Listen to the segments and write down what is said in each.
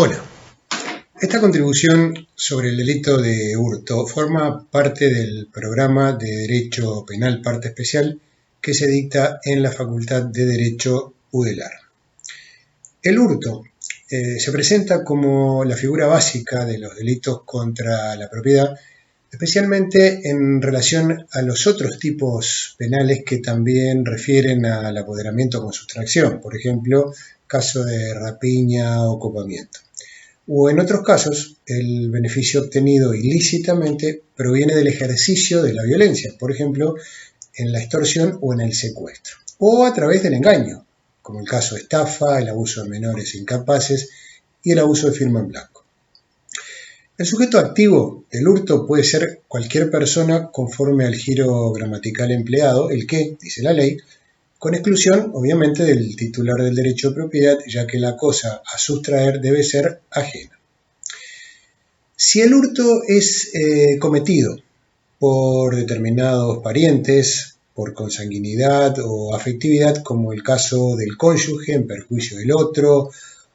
Hola, esta contribución sobre el delito de hurto forma parte del programa de Derecho Penal Parte Especial que se dicta en la Facultad de Derecho UDELAR. El hurto se presenta como la figura básica de los delitos contra la propiedad, especialmente en relación a los otros tipos penales que también refieren al apoderamiento con sustracción, por ejemplo, caso de rapiña o copamiento. O en otros casos, el beneficio obtenido ilícitamente proviene del ejercicio de la violencia, por ejemplo, en la extorsión o en el secuestro, o a través del engaño, como el caso de estafa, el abuso de menores incapaces y el abuso de firma en blanco. El sujeto activo del hurto puede ser cualquier persona conforme al giro gramatical empleado, el que, dice la ley, con exclusión, obviamente, del titular del derecho de propiedad, ya que la cosa a sustraer debe ser ajena. Si el hurto es cometido por determinados parientes, por consanguinidad o afectividad, como el caso del cónyuge en perjuicio del otro,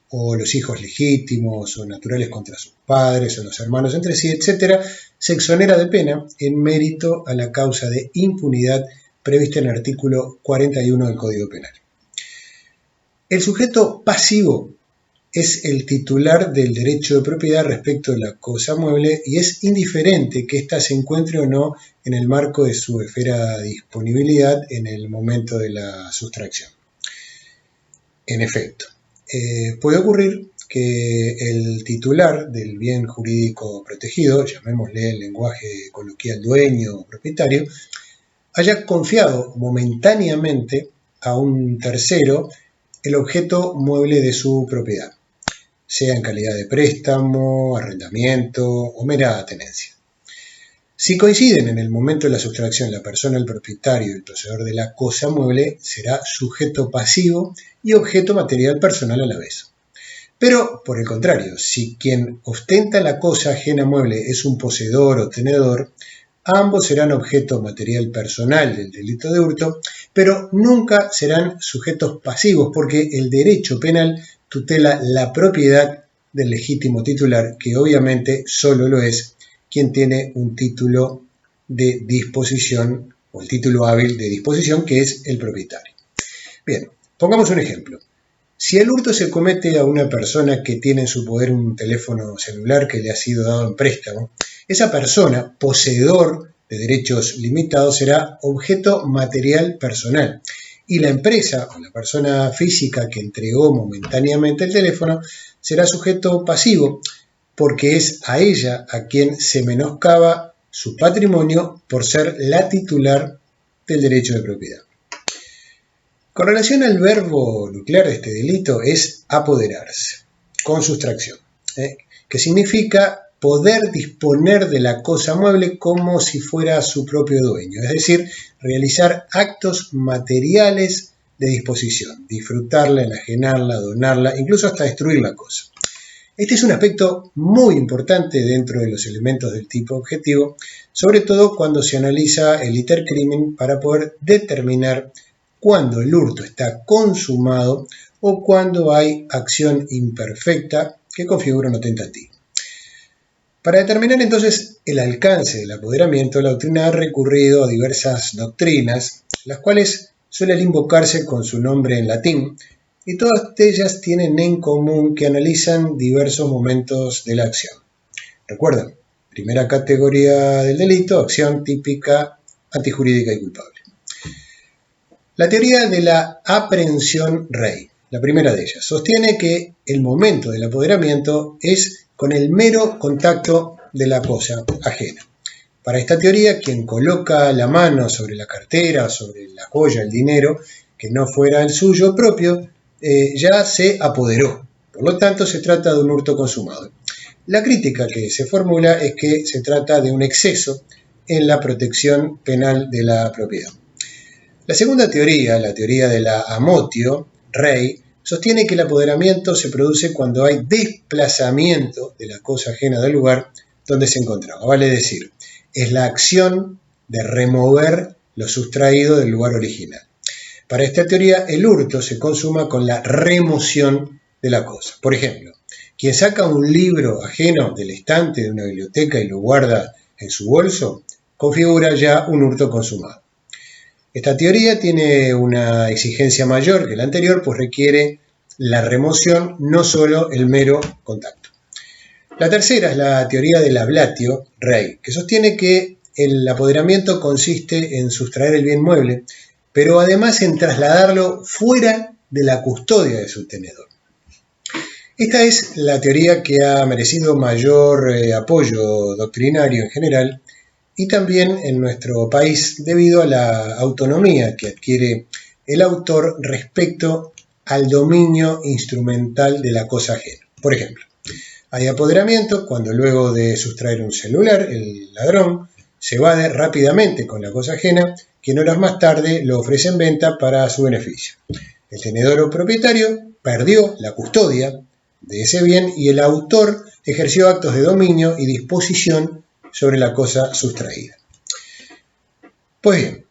o los hijos legítimos o naturales contra sus padres, o los hermanos entre sí, etc., se exonera de pena en mérito a la causa de impunidad prevista en el artículo 41 del Código Penal. El sujeto pasivo es el titular del derecho de propiedad respecto de la cosa mueble y es indiferente que ésta se encuentre o no en el marco de su esfera de disponibilidad en el momento de la sustracción. En efecto, puede ocurrir que el titular del bien jurídico protegido, llamémosle en lenguaje coloquial dueño o propietario, haya confiado momentáneamente a un tercero el objeto mueble de su propiedad, sea en calidad de préstamo, arrendamiento o mera tenencia. Si coinciden en el momento de la sustracción la persona, el propietario y el poseedor de la cosa mueble, será sujeto pasivo y objeto material personal a la vez. Pero, por el contrario, si quien ostenta la cosa ajena mueble es un poseedor o tenedor, ambos serán objeto material personal del delito de hurto, pero nunca serán sujetos pasivos porque el derecho penal tutela la propiedad del legítimo titular, que obviamente solo lo es quien tiene un título de disposición o el título hábil de disposición, que es el propietario. Bien, pongamos un ejemplo. Si el hurto se comete a una persona que tiene en su poder un teléfono celular que le ha sido dado en préstamo, esa persona, poseedor de derechos limitados, será objeto material personal. Y la empresa o la persona física que entregó momentáneamente el teléfono será sujeto pasivo, porque es a ella a quien se menoscaba su patrimonio por ser la titular del derecho de propiedad. Con relación al verbo nuclear de este delito es apoderarse, con sustracción, que significa poder disponer de la cosa mueble como si fuera su propio dueño, es decir, realizar actos materiales de disposición, disfrutarla, enajenarla, donarla, incluso hasta destruir la cosa. Este es un aspecto muy importante dentro de los elementos del tipo objetivo, sobre todo cuando se analiza el iter crimen para poder determinar cuando el hurto está consumado o cuando hay acción imperfecta que configura una tentativa. Para determinar entonces el alcance del apoderamiento, la doctrina ha recurrido a diversas doctrinas, las cuales suelen invocarse con su nombre en latín, y todas ellas tienen en común que analizan diversos momentos de la acción. Recuerden, primera categoría del delito, acción típica, antijurídica y culpable. La teoría de la aprehensión rei, la primera de ellas, sostiene que el momento del apoderamiento es con el mero contacto de la cosa ajena. Para esta teoría, quien coloca la mano sobre la cartera, sobre la joya, el dinero, que no fuera el suyo propio, ya se apoderó. Por lo tanto, se trata de un hurto consumado. La crítica que se formula es que se trata de un exceso en la protección penal de la propiedad. La segunda teoría, la teoría de la amotio rei, sostiene que el apoderamiento se produce cuando hay desplazamiento de la cosa ajena del lugar donde se encontraba. Vale decir, es la acción de remover lo sustraído del lugar original. Para esta teoría, el hurto se consuma con la remoción de la cosa. Por ejemplo, quien saca un libro ajeno del estante de una biblioteca y lo guarda en su bolso, configura ya un hurto consumado. Esta teoría tiene una exigencia mayor que la anterior, pues requiere la remoción, no solo el mero contacto. La tercera es la teoría del ablatio rei, que sostiene que el apoderamiento consiste en sustraer el bien mueble, pero además en trasladarlo fuera de la custodia de su tenedor. Esta es la teoría que ha merecido mayor apoyo doctrinario en general y también en nuestro país debido a la autonomía que adquiere el autor respecto al dominio instrumental de la cosa ajena. Por ejemplo, hay apoderamiento cuando luego de sustraer un celular, el ladrón se evade rápidamente con la cosa ajena, quien horas más tarde lo ofrece en venta para su beneficio. El tenedor o propietario perdió la custodia de ese bien y el autor ejerció actos de dominio y disposición sobre la cosa sustraída. Pues bien,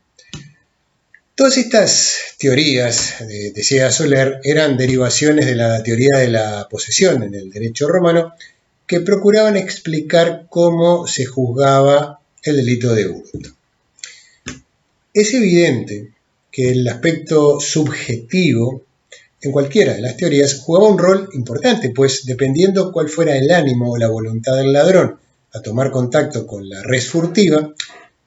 todas estas teorías, decía Soler, eran derivaciones de la teoría de la posesión en el derecho romano que procuraban explicar cómo se juzgaba el delito de hurto. Es evidente que el aspecto subjetivo en cualquiera de las teorías jugaba un rol importante, pues dependiendo cuál fuera el ánimo o la voluntad del ladrón a tomar contacto con la res furtiva,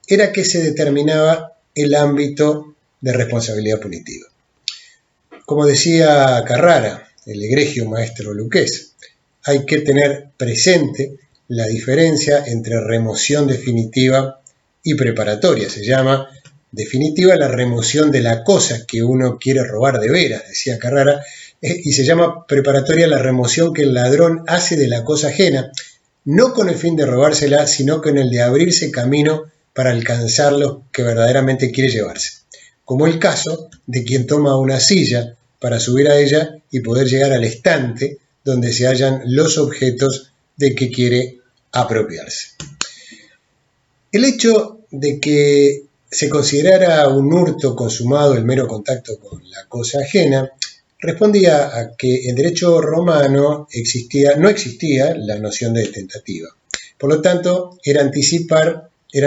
era que se determinaba el ámbito de responsabilidad punitiva. Como decía Carrara, el egregio maestro luqués, hay que tener presente la diferencia entre remoción definitiva y preparatoria. Se llama definitiva la remoción de la cosa que uno quiere robar de veras, decía Carrara, y se llama preparatoria la remoción que el ladrón hace de la cosa ajena, no con el fin de robársela, sino con el de abrirse camino para alcanzar lo que verdaderamente quiere llevarse, como el caso de quien toma una silla para subir a ella y poder llegar al estante donde se hallan los objetos de que quiere apropiarse. El hecho de que se considerara un hurto consumado el mero contacto con la cosa ajena respondía a que en derecho romano no existía la noción de tentativa. Por lo tanto, era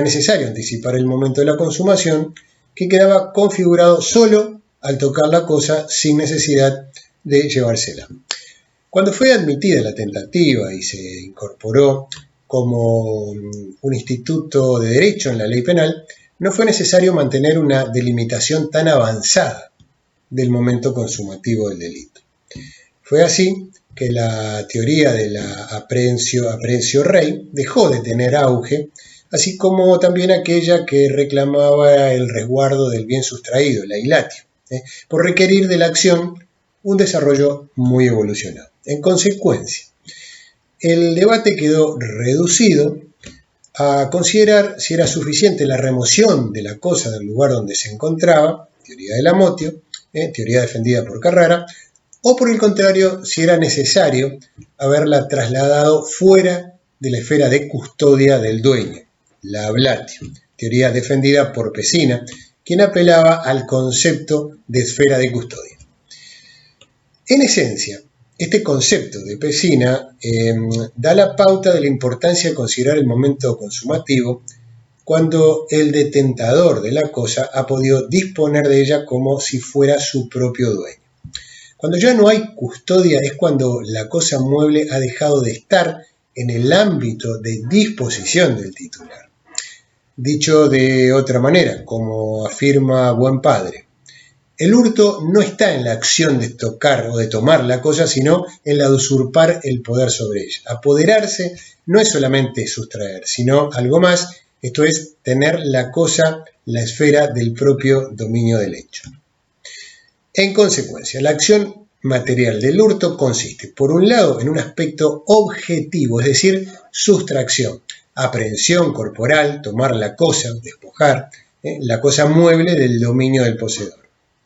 necesario anticipar el momento de la consumación, que quedaba configurado solo al tocar la cosa sin necesidad de llevársela. Cuando fue admitida la tentativa y se incorporó como un instituto de derecho en la ley penal, no fue necesario mantener una delimitación tan avanzada del momento consumativo del delito. Fue así que la teoría de la apprehensió rei dejó de tener auge, así como también aquella que reclamaba el resguardo del bien sustraído, la ilatio, por requerir de la acción un desarrollo muy evolucionado. En consecuencia, el debate quedó reducido a considerar si era suficiente la remoción de la cosa del lugar donde se encontraba, teoría del amotio, teoría defendida por Carrara, o por el contrario, si era necesario haberla trasladado fuera de la esfera de custodia del dueño, la ablatio, teoría defendida por Pesina, quien apelaba al concepto de esfera de custodia. En esencia, este concepto de Pesina da la pauta de la importancia de considerar el momento consumativo cuando el detentador de la cosa ha podido disponer de ella como si fuera su propio dueño. Cuando ya no hay custodia es cuando la cosa mueble ha dejado de estar en el ámbito de disposición del titular. Dicho de otra manera, como afirma Buen Padre, el hurto no está en la acción de tocar o de tomar la cosa, sino en la de usurpar el poder sobre ella. Apoderarse no es solamente sustraer, sino algo más, esto es tener la cosa, la esfera del propio dominio del hecho. En consecuencia, la acción material del hurto consiste, por un lado, en un aspecto objetivo, es decir, sustracción, aprehensión corporal, tomar la cosa, despojar, la cosa mueble del dominio del poseedor,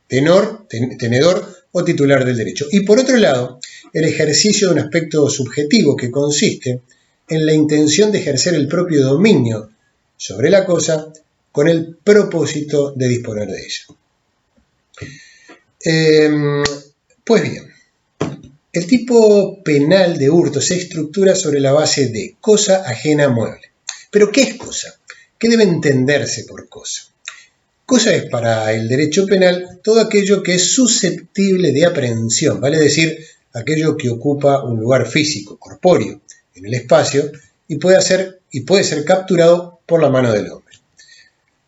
tenedor o titular del derecho. Y por otro lado, el ejercicio de un aspecto subjetivo que consiste en la intención de ejercer el propio dominio sobre la cosa con el propósito de disponer de ella. Pues bien, El tipo penal de hurto se estructura sobre la base de cosa ajena mueble. ¿Pero qué es cosa? ¿Qué debe entenderse por cosa? Cosa es para el derecho penal todo aquello que es susceptible de aprehensión, vale decir, aquello que ocupa un lugar físico, corpóreo, en el espacio y puede ser capturado por la mano del hombre.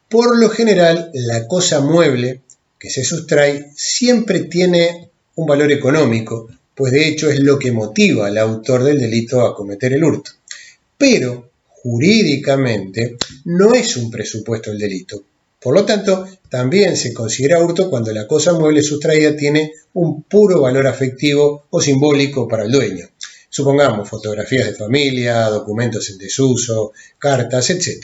Por lo general, la cosa mueble que se sustrae siempre tiene un valor económico, pues de hecho es lo que motiva al autor del delito a cometer el hurto. Pero, jurídicamente, no es un presupuesto el delito. Por lo tanto, también se considera hurto cuando la cosa mueble sustraída tiene un puro valor afectivo o simbólico para el dueño. Supongamos fotografías de familia, documentos en desuso, cartas, etc.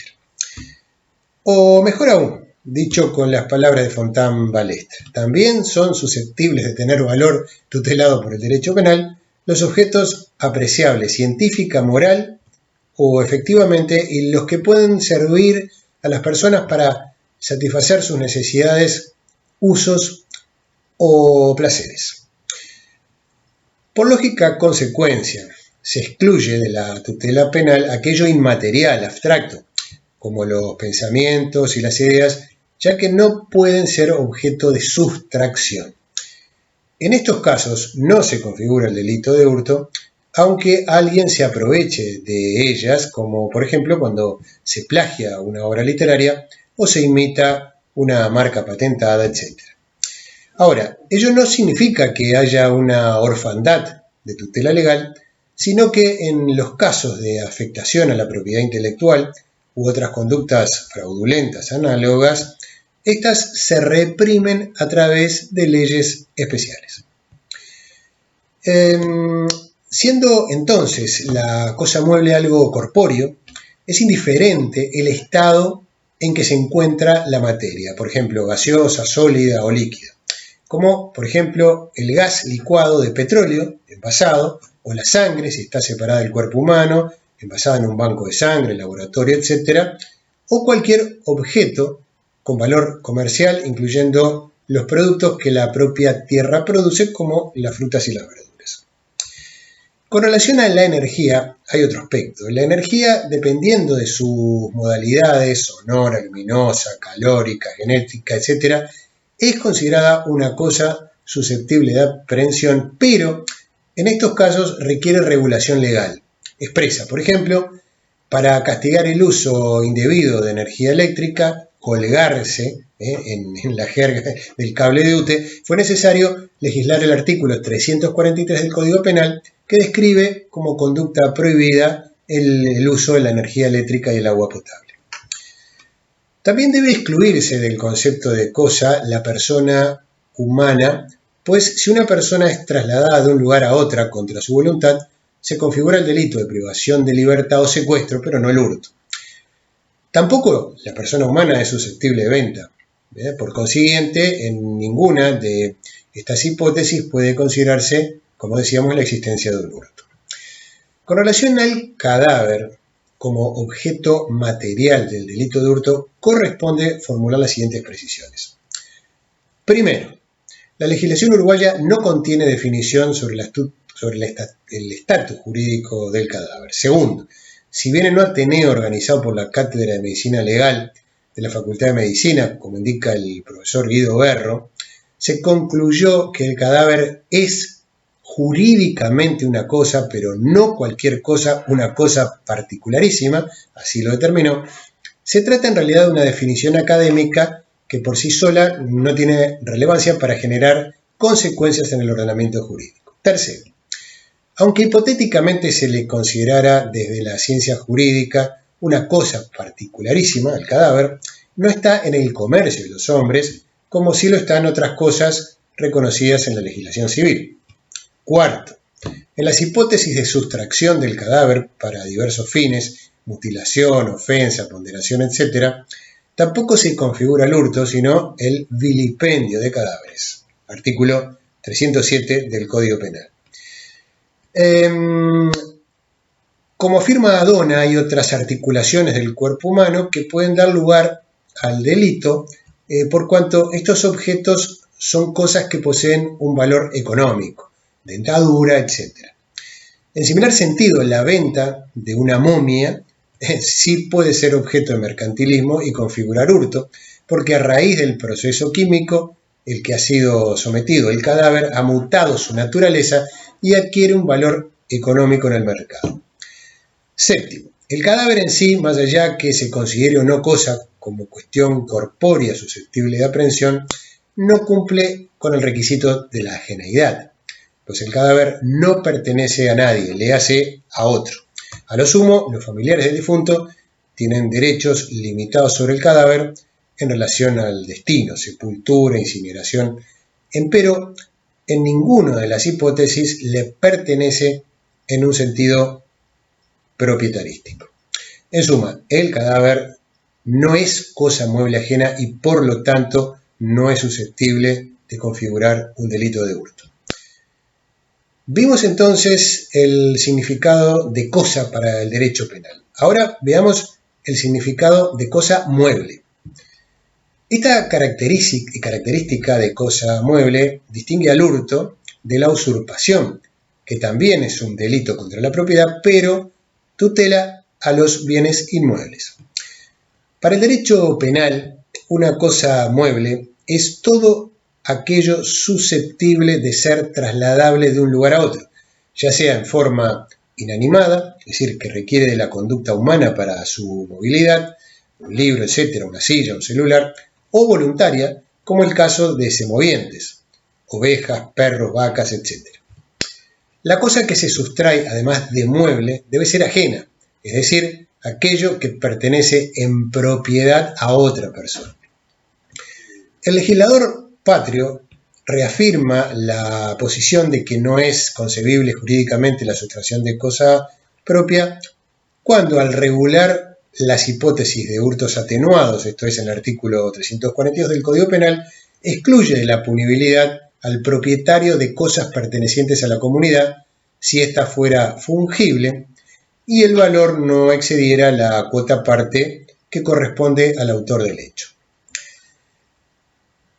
O mejor aún, dicho con las palabras de Fontane-Balestre, también son susceptibles de tener valor tutelado por el derecho penal los objetos apreciables científica, moral o efectivamente y los que pueden servir a las personas para satisfacer sus necesidades, usos o placeres. Por lógica consecuencia, se excluye de la tutela penal aquello inmaterial, abstracto, como los pensamientos y las ideas, ya que no pueden ser objeto de sustracción. En estos casos no se configura el delito de hurto, aunque alguien se aproveche de ellas, como por ejemplo cuando se plagia una obra literaria o se imita una marca patentada, etc. Ahora, ello no significa que haya una orfandad de tutela legal, sino que en los casos de afectación a la propiedad intelectual u otras conductas fraudulentas análogas, estas se reprimen a través de leyes especiales. Siendo entonces la cosa mueble algo corpóreo, es indiferente el estado en que se encuentra la materia, por ejemplo, gaseosa, sólida o líquida, como por ejemplo el gas licuado de petróleo envasado o la sangre si está separada del cuerpo humano, envasada en un banco de sangre, laboratorio, etc., o cualquier objeto con valor comercial, incluyendo los productos que la propia tierra produce, como las frutas y las verduras. Con relación a la energía, hay otro aspecto. La energía, dependiendo de sus modalidades, sonora, luminosa, calórica, genética, etc., es considerada una cosa susceptible de aprehensión, pero en estos casos requiere regulación legal expresa. Por ejemplo, para castigar el uso indebido de energía eléctrica, colgarse en la jerga del cable de UTE, fue necesario legislar el artículo 343 del Código Penal que describe como conducta prohibida el uso de la energía eléctrica y el agua potable. También debe excluirse del concepto de cosa la persona humana, pues si una persona es trasladada de un lugar a otra contra su voluntad, se configura el delito de privación de libertad o secuestro, pero no el hurto. Tampoco la persona humana es susceptible de venta. Por consiguiente, en ninguna de estas hipótesis puede considerarse, como decíamos, la existencia de un hurto. Con relación al cadáver como objeto material del delito de hurto, corresponde formular las siguientes precisiones. Primero, la legislación uruguaya no contiene definición sobre el estatus jurídico del cadáver. Segundo, si bien en un ateneo organizado por la Cátedra de Medicina Legal de la Facultad de Medicina, como indica el profesor Guido Berro, se concluyó que el cadáver es jurídicamente una cosa, pero no cualquier cosa, una cosa particularísima, así lo determinó. Se trata en realidad de una definición académica que por sí sola no tiene relevancia para generar consecuencias en el ordenamiento jurídico. Tercero, aunque hipotéticamente se le considerara desde la ciencia jurídica una cosa particularísima, el cadáver, no está en el comercio de los hombres, como sí lo están otras cosas reconocidas en la legislación civil. Cuarto, en las hipótesis de sustracción del cadáver para diversos fines, mutilación, ofensa, ponderación, etc., tampoco se configura el hurto, sino el vilipendio de cadáveres. Artículo 307 del Código Penal. Como afirma Adona, hay otras articulaciones del cuerpo humano que pueden dar lugar al delito, por cuanto estos objetos son cosas que poseen un valor económico. dentadura, etc. En similar sentido, la venta de una momia sí puede ser objeto de mercantilismo y configurar hurto, porque a raíz del proceso químico, el que ha sido sometido el cadáver ha mutado su naturaleza y adquiere un valor económico en el mercado. Séptimo, el cadáver en sí, más allá que se considere o no cosa como cuestión corpórea susceptible de aprehensión, no cumple con el requisito de la ajeneidad, pues el cadáver no pertenece a nadie, le hace a otro. A lo sumo, los familiares del difunto tienen derechos limitados sobre el cadáver en relación al destino, sepultura, incineración, empero en ninguna de las hipótesis le pertenece en un sentido propietarístico. En suma, el cadáver no es cosa mueble ajena y por lo tanto no es susceptible de configurar un delito de hurto. Vimos entonces el significado de cosa para el derecho penal. Ahora veamos el significado de cosa mueble. Esta característica de cosa mueble distingue al hurto de la usurpación, que también es un delito contra la propiedad, pero tutela a los bienes inmuebles. Para el derecho penal, una cosa mueble es todo aquello susceptible de ser trasladable de un lugar a otro, ya sea en forma inanimada, es decir, que requiere de la conducta humana para su movilidad, un libro, etc., una silla, un celular, o voluntaria, como el caso de semovientes, ovejas, perros, vacas, etc. La cosa que se sustrae, además de mueble, debe ser ajena, es decir, aquello que pertenece en propiedad a otra persona. El legislador patrio reafirma la posición de que no es concebible jurídicamente la sustracción de cosa propia cuando al regular las hipótesis de hurtos atenuados, esto es en el artículo 342 del Código Penal, excluye de la punibilidad al propietario de cosas pertenecientes a la comunidad si ésta fuera fungible y el valor no excediera la cuota parte que corresponde al autor del hecho.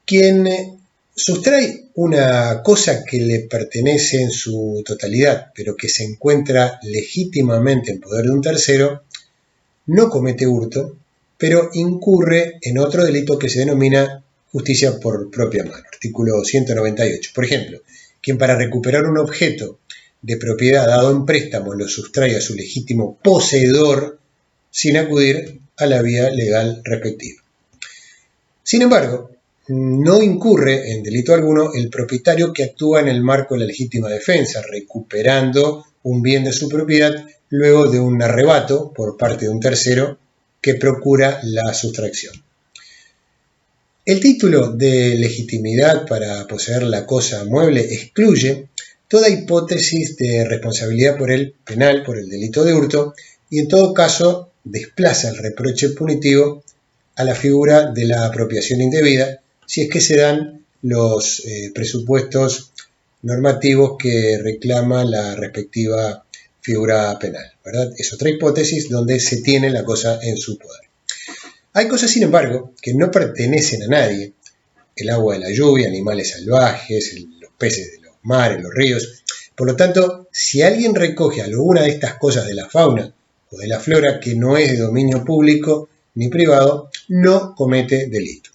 Quien sustrae una cosa que le pertenece en su totalidad, pero que se encuentra legítimamente en poder de un tercero, no comete hurto, pero incurre en otro delito que se denomina justicia por propia mano, artículo 198. Por ejemplo, quien para recuperar un objeto de propiedad dado en préstamo lo sustrae a su legítimo poseedor sin acudir a la vía legal respectiva. Sin embargo, no incurre en delito alguno el propietario que actúa en el marco de la legítima defensa, recuperando un bien de su propiedad luego de un arrebato por parte de un tercero que procura la sustracción. El título de legitimidad para poseer la cosa mueble excluye toda hipótesis de responsabilidad por el penal, por el delito de hurto, y en todo caso desplaza el reproche punitivo a la figura de la apropiación indebida, si es que se dan los presupuestos normativos que reclama la respectiva figura penal, ¿verdad? Es otra hipótesis donde se tiene la cosa en su poder. Hay cosas, sin embargo, que no pertenecen a nadie. El agua de la lluvia, animales salvajes, los peces de los mares, los ríos. Por lo tanto, si alguien recoge alguna de estas cosas de la fauna o de la flora que no es de dominio público ni privado, no comete delito.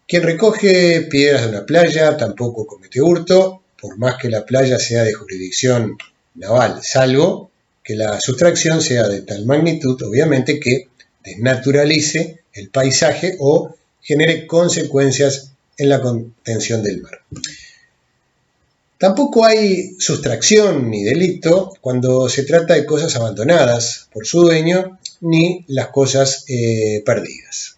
Quien recoge piedras de una playa tampoco comete hurto, por más que la playa sea de jurisdicción naval, salvo que la sustracción sea de tal magnitud, obviamente, que desnaturalice el paisaje o genere consecuencias en la contención del mar. Tampoco hay sustracción ni delito cuando se trata de cosas abandonadas por su dueño ni las cosas perdidas.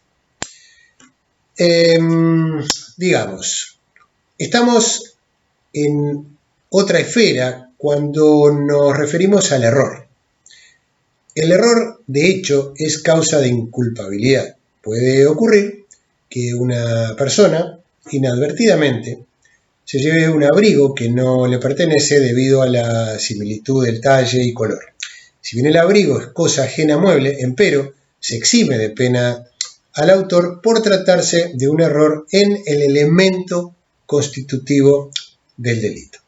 Digamos, estamos en otra esfera cuando nos referimos al error. El error, de hecho, es causa de inculpabilidad. Puede ocurrir que una persona, inadvertidamente, se lleve un abrigo que no le pertenece debido a la similitud del talle y color. Si bien el abrigo es cosa ajena mueble, empero se exime de pena al autor por tratarse de un error en el elemento constitutivo del delito.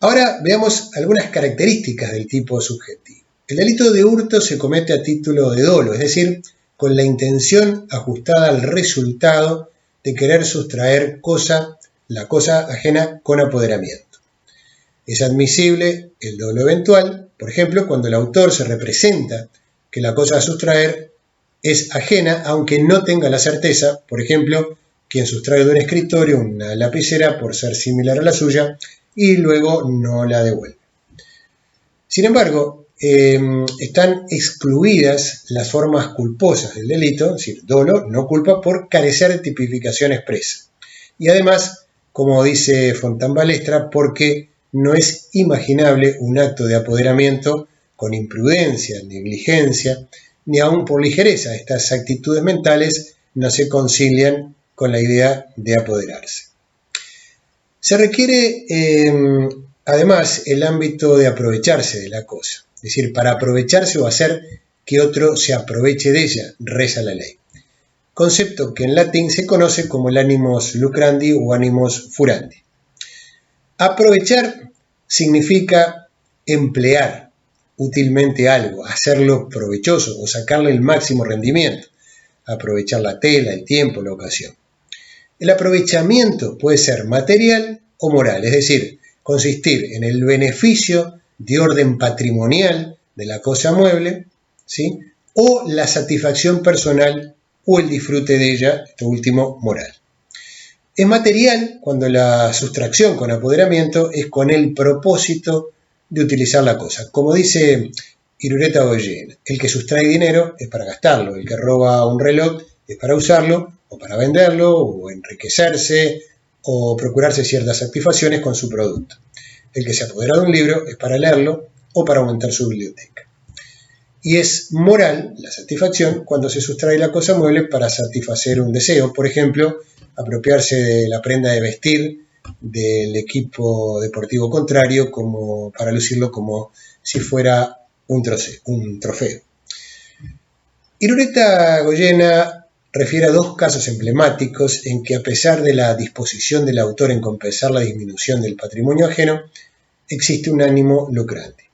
Ahora veamos algunas características del tipo subjetivo. El delito de hurto se comete a título de dolo, es decir, con la intención ajustada al resultado de querer sustraer la cosa ajena con apoderamiento. Es admisible el dolo eventual, por ejemplo, cuando el autor se representa que la cosa a sustraer es ajena, aunque no tenga la certeza, por ejemplo, quien sustrae de un escritorio una lapicera por ser similar a la suya y luego no la devuelve. Sin embargo, están excluidas las formas culposas del delito, es decir, dolo, no culpa, por carecer de tipificación expresa. Y además, como dice Fontán Balestra, porque no es imaginable un acto de apoderamiento con imprudencia, negligencia, ni aun por ligereza. Estas actitudes mentales no se concilian con la idea de apoderarse. Se requiere además el ámbito de aprovecharse de la cosa, es decir, para aprovecharse o hacer que otro se aproveche de ella, reza la ley. Concepto que en latín se conoce como el animus lucrandi o animus furandi. Aprovechar significa emplear útilmente algo, hacerlo provechoso o sacarle el máximo rendimiento, aprovechar la tela, el tiempo, la ocasión. El aprovechamiento puede ser material o moral, es decir, consistir en el beneficio de orden patrimonial de la cosa mueble, ¿sí? O la satisfacción personal o el disfrute de ella, esto último, moral. Es material cuando la sustracción con apoderamiento es con el propósito de utilizar la cosa. Como dice Irureta Goyen, el que sustrae dinero es para gastarlo, el que roba un reloj es para usarlo o para venderlo o enriquecerse o procurarse ciertas satisfacciones con su producto. El que se apodera de un libro es para leerlo o para aumentar su biblioteca. Y es moral la satisfacción cuando se sustrae la cosa mueble para satisfacer un deseo, por ejemplo, apropiarse de la prenda de vestir del equipo deportivo contrario como para lucirlo como si fuera un trofeo. Irureta Goyena refiere a dos casos emblemáticos en que, a pesar de la disposición del autor en compensar la disminución del patrimonio ajeno, existe un ánimo lucrante.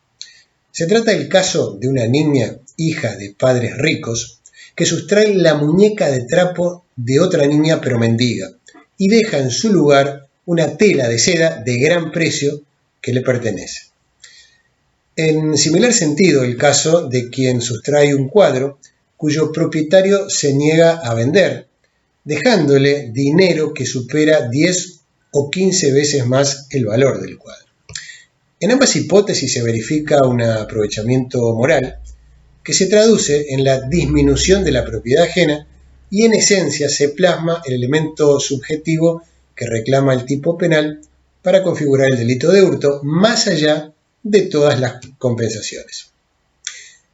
Se trata del caso de una niña, hija de padres ricos, que sustrae la muñeca de trapo de otra niña pero mendiga y deja en su lugar una tela de seda de gran precio que le pertenece. En similar sentido, el caso de quien sustrae un cuadro cuyo propietario se niega a vender, dejándole dinero que supera 10 o 15 veces más el valor del cuadro. En ambas hipótesis se verifica un aprovechamiento moral que se traduce en la disminución de la propiedad ajena y en esencia se plasma el elemento subjetivo que reclama el tipo penal para configurar el delito de hurto más allá de todas las compensaciones.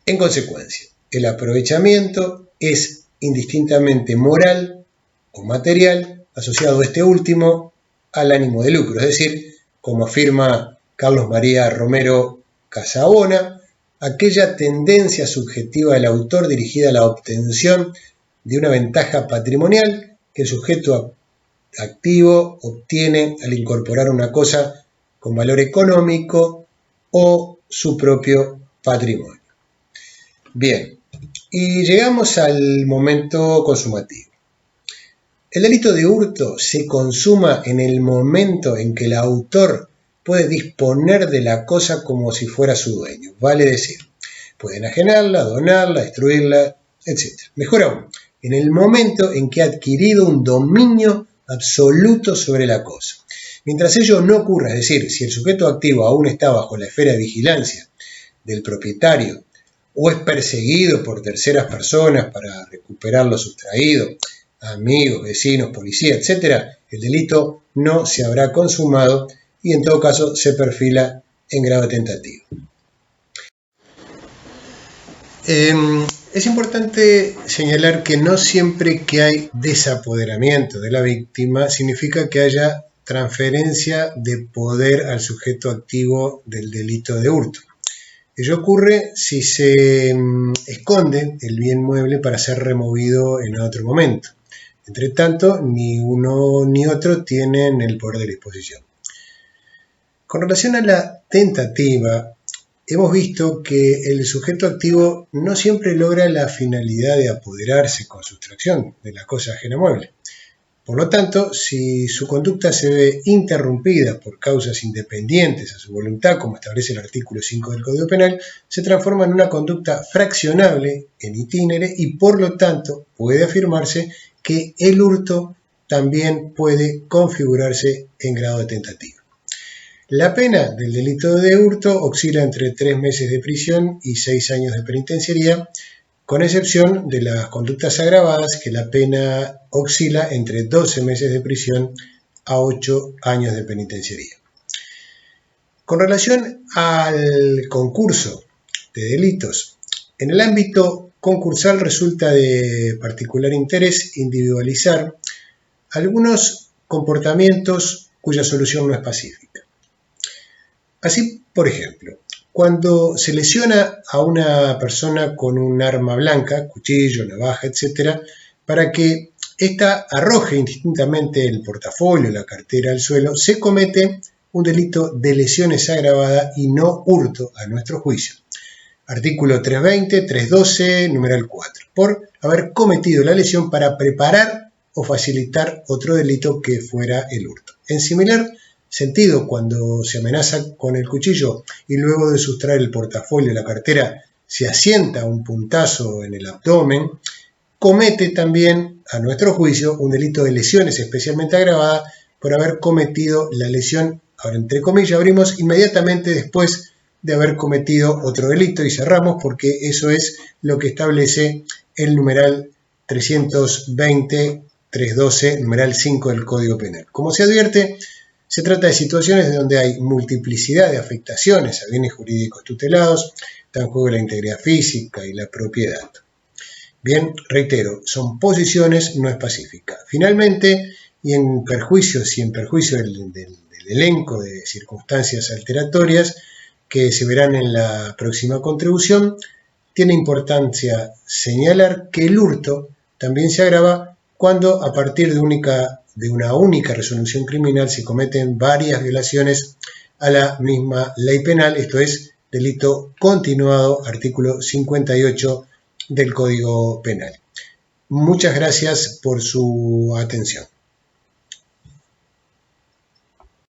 En consecuencia, el aprovechamiento es indistintamente moral o material, asociado este último al ánimo de lucro, es decir, como afirma Carlos María Romero Casabona, aquella tendencia subjetiva del autor dirigida a la obtención de una ventaja patrimonial que el sujeto activo obtiene al incorporar una cosa con valor económico o su propio patrimonio. Bien, y llegamos al momento consumativo. El delito de hurto se consuma en el momento en que el autor puede disponer de la cosa como si fuera su dueño, vale decir, puede enajenarla, donarla, destruirla, etc. Mejor aún, en el momento en que ha adquirido un dominio absoluto sobre la cosa. Mientras ello no ocurra, es decir, si el sujeto activo aún está bajo la esfera de vigilancia del propietario o es perseguido por terceras personas para recuperar lo sustraído, amigos, vecinos, policía, etc., el delito no se habrá consumado y en todo caso se perfila en grado tentativo. Es importante señalar que no siempre que hay desapoderamiento de la víctima significa que haya transferencia de poder al sujeto activo del delito de hurto. Ello ocurre si se esconde el bien mueble para ser removido en otro momento. Entre tanto, ni uno ni otro tienen el poder de disposición. Con relación a la tentativa, hemos visto que el sujeto activo no siempre logra la finalidad de apoderarse con sustracción de la cosa ajena mueble. Por lo tanto, si su conducta se ve interrumpida por causas independientes a su voluntad, como establece el artículo 5 del Código Penal, se transforma en una conducta fraccionable en itinere y por lo tanto puede afirmarse que el hurto también puede configurarse en grado de tentativa. La pena del delito de hurto oscila entre 3 meses de prisión y 6 años de penitenciaría, con excepción de las conductas agravadas, que la pena oscila entre 12 meses de prisión a 8 años de penitenciaría. Con relación al concurso de delitos, en el ámbito concursal resulta de particular interés individualizar algunos comportamientos cuya solución no es pacífica. Así, por ejemplo, cuando se lesiona a una persona con un arma blanca, cuchillo, navaja, etc., para que ésta arroje indistintamente el portafolio, la cartera al suelo, se comete un delito de lesiones agravadas y no hurto a nuestro juicio. Artículo 320, 312, numeral 4, por haber cometido la lesión para preparar o facilitar otro delito que fuera el hurto. En similar sentido, cuando se amenaza con el cuchillo y luego de sustraer el portafolio de la cartera se asienta un puntazo en el abdomen, comete también, a nuestro juicio, un delito de lesiones especialmente agravadas por haber cometido la lesión, ahora entre comillas abrimos, inmediatamente después de haber cometido otro delito y cerramos porque eso es lo que establece el numeral 320, 312, numeral 5 del Código Penal. Como se advierte, se trata de situaciones donde hay multiplicidad de afectaciones a bienes jurídicos tutelados, está en juego la integridad física y la propiedad. Bien, reitero, son posiciones, no es pacífica. Finalmente, y en perjuicio del elenco de circunstancias alteratorias que se verán en la próxima contribución, tiene importancia señalar que el hurto también se agrava cuando a partir de una única resolución criminal se cometen varias violaciones a la misma ley penal, esto es, delito continuado, artículo 58 del Código Penal. Muchas gracias por su atención.